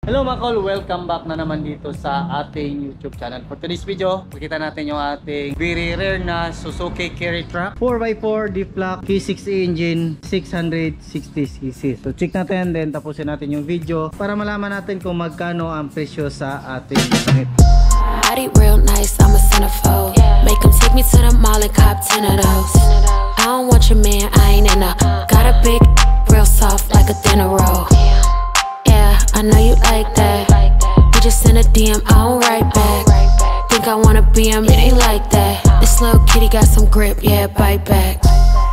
Hello mga kol, welcome back na naman dito sa ating YouTube channel. For today's video, makita natin yung ating very rare na Suzuki Carry Truck 4x4 D-Flock K6A engine 660cc. So check natin, then tapusin natin yung video para malaman natin kung magkano ang presyo sa ating unit. Body real nice, I'm a centerfold. Make them take me to the mall and cop 10 of those. I don't want your man, I ain't in a. Got a big, real soft like a dinner roll. I know you like that. You just send a DM, I don't write back. Think I wanna be him, it ain't like that. This little kitty got some grip, yeah, bite back.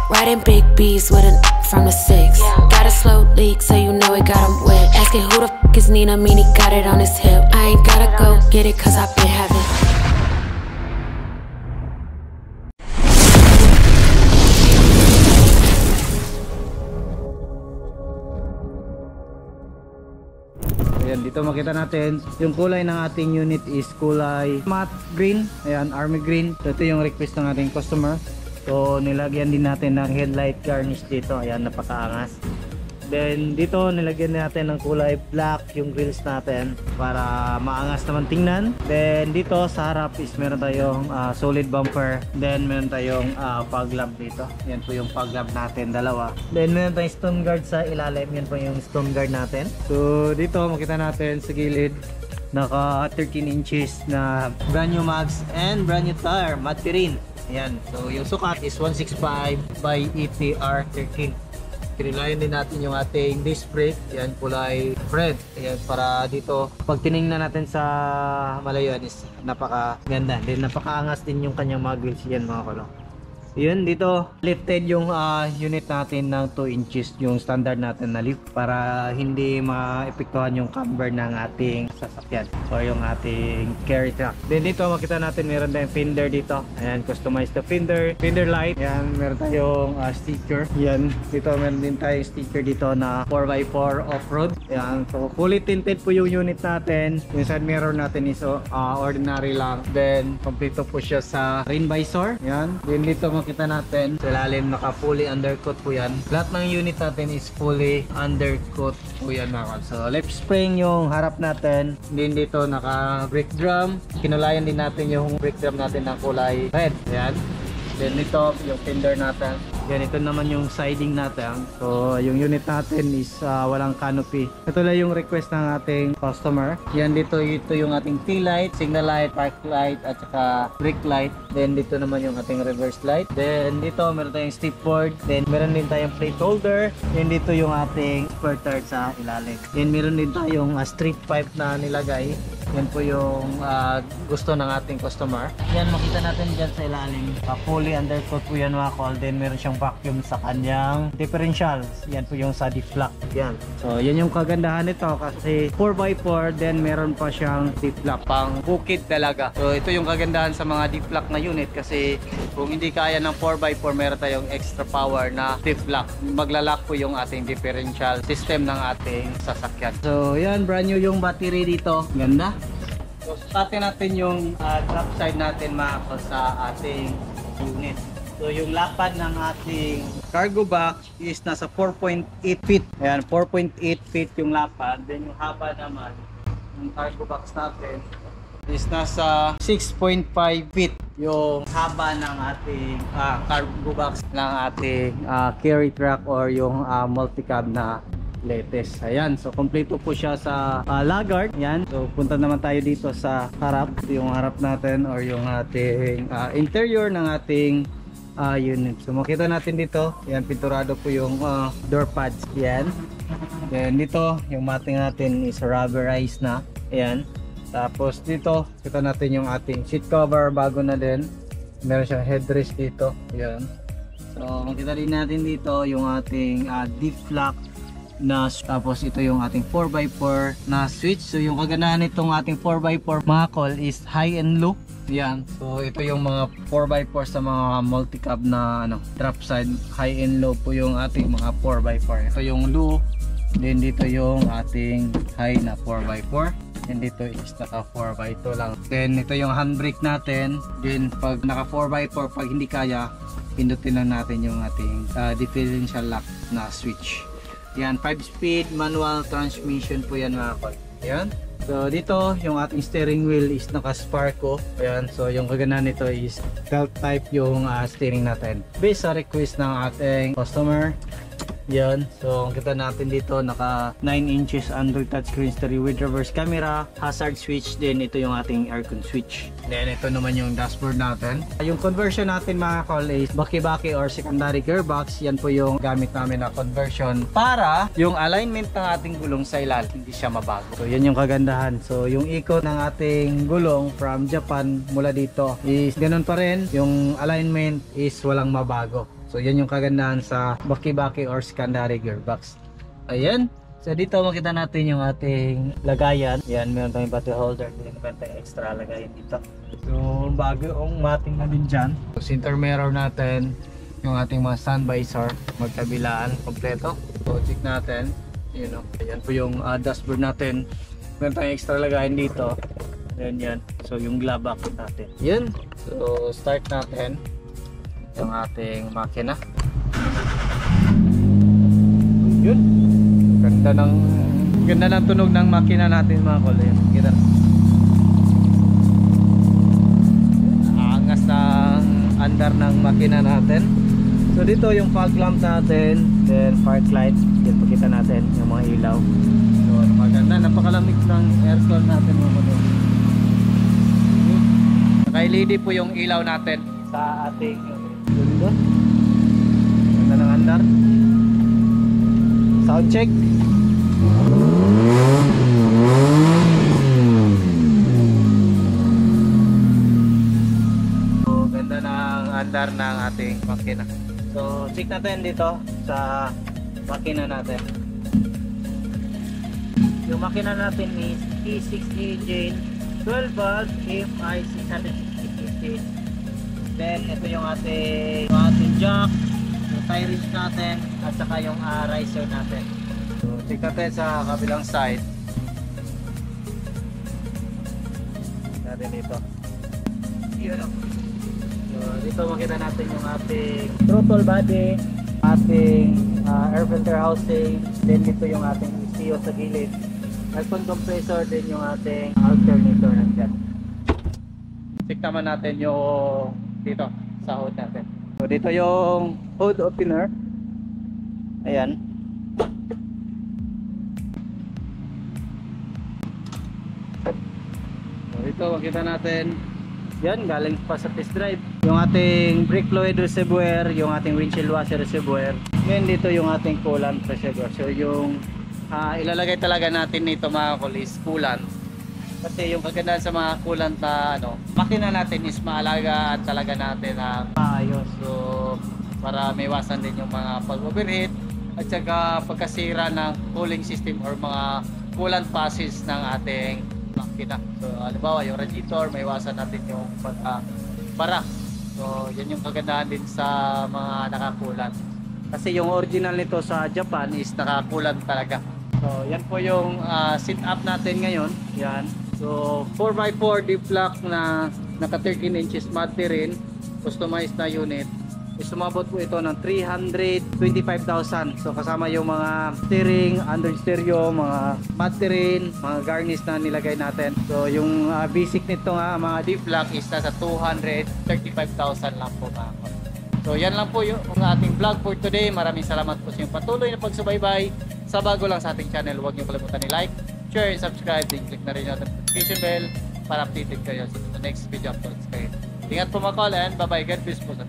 Riding big B's with a from the 6. Got a slow leak, so you know it got him wet. Asking who the f is Nina, mean he got it on his hip. I ain't gotta go get it, cause I've been having. Ayan, dito makita natin yung kulay ng ating unit is kulay matte green. Ayan, army green. So, ito yung request ng ating customer. So nilagyan din natin ng headlight garnish dito. Ayan, napakaangas. Then dito nilagyan natin ng kulay black yung grills natin para maangas naman tingnan. Then dito sa harap is meron tayong solid bumper. Then meron tayong fog lamp dito. Yan po yung fog lamp natin, dalawa. Then meron tayong stone guard sa ilalim. Yan po yung stone guard natin. So dito makita natin sa gilid naka 13 inches na brand new mags and brand new tire, matte rin. Ayan, so yung sukat is 165 by 80 R13. Kinilayan din natin yung ating disc brake. Yan, kulay red. Ayan, para dito pag tinignan natin sa malayuan is napaka ganda. Then napakaangas din yung kanyang mga grills. Yan mga kolo. Yun, dito lifted yung unit natin ng 2 inches yung standard natin na lift para hindi maepektuhan yung camber ng ating sasakyan or yung ating carry truck. Then dito makita natin meron tayong fender dito. Ayan, customized the fender light. Ayan, meron tayong sticker. Ayan, dito meron din tayong sticker dito na 4x4 off-road. Ayan, so fully tinted po yung unit natin. Yung side mirror natin is ordinary lang. Then kompleto po siya sa rain visor. Ayan, then dito kita natin sa ilalim naka fully undercoat po yan. Lahat ng unit natin is fully undercoat po yan mga. So left spring yung harap natin. Din dito naka brake drum. Kinulayan din natin yung brake drum natin ng kulay red. Yan. Then dito yung fender natin. Yan, ito naman yung siding natin. So yung unit natin is walang canopy. Ito lang yung request ng ating customer. Yan, dito ito yung ating tail light, signal light, park light at saka brake light. Then dito naman yung ating reverse light. Then dito meron tayong step board. Then meron din tayong plate holder. Then dito yung ating spare tire sa ilalim. Then meron din tayong street pipe na nilagay. Yan po yung gusto ng ating customer. Yan, makita natin dyan sa ilalim. Fully undercoat po yan mga call. Then meron siyang vacuum sa kanyang differentials. Yan po yung sa D-Flock. Yan. So yan yung kagandahan nito kasi 4x4 then meron pa siyang D-Flock pang bukid talaga. So ito yung kagandahan sa mga D-Flock na unit kasi kung hindi kaya ng 4x4 meron tayong extra power na D-Flock. Maglalak po yung ating differential system ng ating sasakyan. So yan, brand new yung battery dito. Ganda. So startin natin yung drop side natin mga sa ating unit. So yung lapad ng ating cargo box is nasa 4.8 feet. Ayan, 4.8 feet yung lapad. Then yung haba naman ng cargo box natin is nasa 6.5 feet yung haba ng ating cargo box ng ating carry truck or yung multi-cab na latest. Ayan, so kompleto po siya sa lagard. Ayan, so punta naman tayo dito sa harap. Yung harap natin or yung ating interior ng ating unit. So makita natin dito, yan, pinturado po yung door pads. Yan. Then dito, yung matting natin is rubberized na. Ayan. Tapos dito, kita natin yung ating seat cover, bago na din. Meron siyang headrest dito. Ayan. So makita din natin dito yung ating D-Flock na, tapos ito yung ating 4x4 na switch. So yung kagandahan nitong ating 4x4 mga call is high and low. Yan. So ito yung mga 4x4 sa mga multi-cab na drop side, high and low po yung ating mga 4x4. Ito yung low. Then dito yung ating high na 4x4. And dito is naka 4x2 lang. Then ito yung handbrake natin. Then pag naka 4x4, pag hindi kaya, pindutin lang natin yung ating differential lock na switch. Yan, 5-speed manual transmission po yan mga kol. Ayan. So dito yung ating steering wheel is naka-Sparco. Ayan, so yung kaganahan nito is belt type yung steering natin. Based sa request ng ating customer. Yan, so ang kita natin dito naka 9 inches Android touchscreen stereo with reverse camera, hazard switch, din ito yung ating aircon switch. Then ito naman yung dashboard natin. Yung conversion natin mga call is baki-baki or secondary gearbox. Yan po yung gamit namin na conversion para yung alignment ng ating gulong sa ilalim hindi siya mabago. So yan yung kagandahan. So yung ikot ng ating gulong from Japan mula dito is ganun pa rin. Yung alignment is walang mabago. So yan yung kagandahan sa baki-baki or secondary gearbox. Ayan. So dito makita natin yung ating lagayan. Yan, meron tayong battery holder. Meron tayong extra lagayan dito. So bago yung mating na din dyan. So center mirror natin. Yung ating mga sun visor. Magkabilaan kompleto. So check natin. Yun, ayan po yung dashboard natin. Meron tayong extra lagayan dito. Ayan yan. So yung glove bucket natin. Yan. So start natin yung ating makina. Yun. Ganda ng tunog ng makina natin mga kolay. Kita. Angas ng andar ng makina natin. So dito yung fog lamp natin, then park light. Dito pakita natin yung mga ilaw. So maganda, napakalamig ng aircon natin mga kolay. Naka-LED po yung ilaw natin sa ating ganda ng andar. Sound check. So ganda ng andar ng ating makina. So check natin dito sa makina natin. Yung makina natin is E6 engine 12 volt FI 660. Then ito yung ating jack, yung tie wrench natin, at saka yung riser natin. So check natin sa kabilang side. Natin dito. So dito makita natin yung ating throttle body, ating air filter housing, then dito yung ating ECU sa gilid, aircon compressor, din yung ating alternator nandiyan. Check naman natin yung dito sa hood natin. So dito yung hood opener. Ayan. So dito makita natin. Yan, galing pa sa test drive. Yung ating brake fluid reservoir, yung ating windshield washer reservoir. Ngayon dito yung ating coolant reservoir. So yung ilalagay talaga natin nito mga kulis, coolant. Kasi yung kagandahan sa mga coolant na makina natin is maalagaan talaga natin na maayos. So para may iwasan din yung mga pag-overheat at saka pagkasira ng cooling system or mga coolant passes ng ating makina. So halimbawa yung radiator, may iwasan natin yung pagka-bara. So yan yung kagandahan din sa mga nakakulant. Kasi yung original nito sa Japan is nakakulant talaga. So yan po yung setup natin ngayon. Yan. So 4x4 deep block na naka 13 inches mat rin, customized na unit. Sumabot po ito ng 325,000. So kasama yung mga steering, under stereo, mga mat rin, mga garnish na nilagay natin. So yung basic nito nga mga deep block is nasa 235,000 lang po mga. So yan lang po yung ating vlog for today. Maraming salamat po sa inyong patuloy na pagsubaybay. Sa bago lang sa ating channel, huwag niyo kalimutan i-like, share, and subscribe, then click na rin yung notification bell para updated kayo sa next video uploads kayo. Ingat po mga call and bye bye, God bless po sa